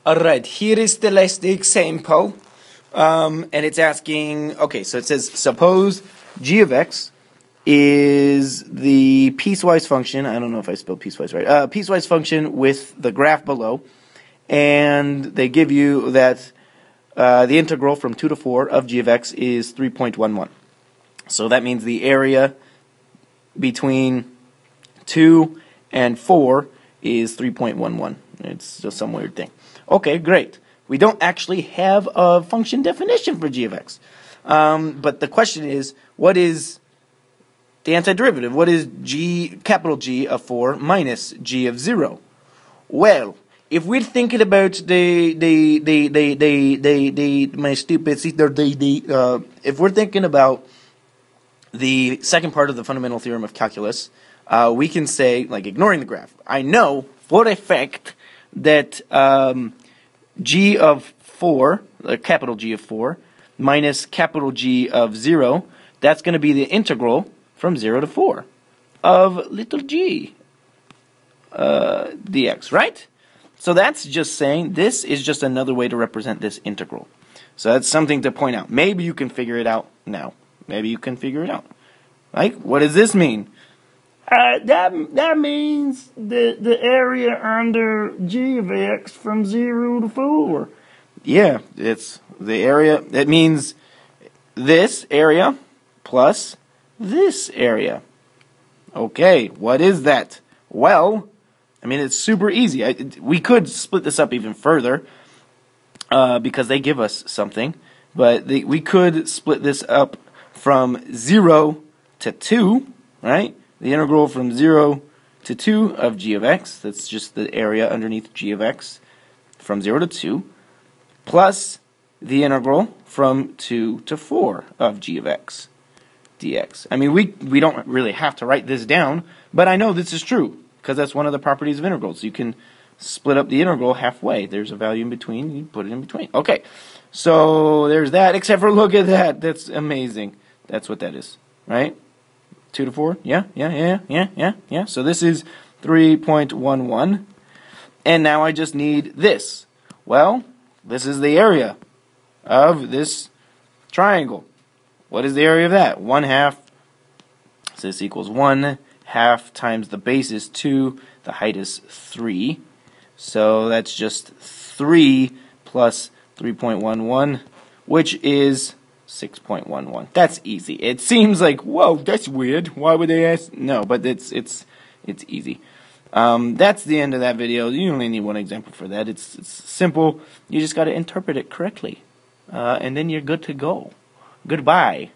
Alright, here is the last example. And it's asking, okay, so it says, suppose g of x is the piecewise function, I don't know if I spelled piecewise right, piecewise function with the graph below, and they give you that the integral from 2 to 4 of g of x is 3.11. So that means the area between 2 and 4 is 3.11. It's just some weird thing. Okay, great. We don't actually have a function definition for g of x. But the question is, what is the antiderivative? What is capital G of 4 minus g of 0? Well, if we're thinking about if we're thinking about the second part of the fundamental theorem of calculus, we can say, like, ignoring the graph, I know for a fact that g of 4, capital G of 4, minus capital G of 0, that's going to be the integral from 0 to 4 of little g dx, right? So that's just saying this is just another way to represent this integral. So that's something to point out. Maybe you can figure it out now. Maybe you can figure it out. Right? What does this mean? That means the area under g of x from 0 to 4. Yeah, it's the area. It means this area plus this area. Okay, what is that? Well, I mean, it's super easy. We could split this up even further because they give us something. But we could split this up from 0 to 2, right? The integral from 0 to 2 of g of x, that's just the area underneath g of x, from 0 to 2, plus the integral from 2 to 4 of g of x dx. I mean, we don't really have to write this down, but I know this is true, because that's one of the properties of integrals. You can split up the integral halfway. There's a value in between, you put it in between. Okay, so there's that, except for look at that. That's amazing. That's what that is, right? 2 to 4? Yeah. So this is 3.11. And now I just need this. Well, this is the area of this triangle. What is the area of that? 1/2. So this equals 1/2 times the base is 2. The height is 3. So that's just 3 plus 3.11, which is 6.11. That's easy. It seems like, whoa, that's weird. Why would they ask? No, but it's easy. That's the end of that video. You only need one example for that. It's simple. You just got to interpret it correctly, and then you're good to go. Goodbye.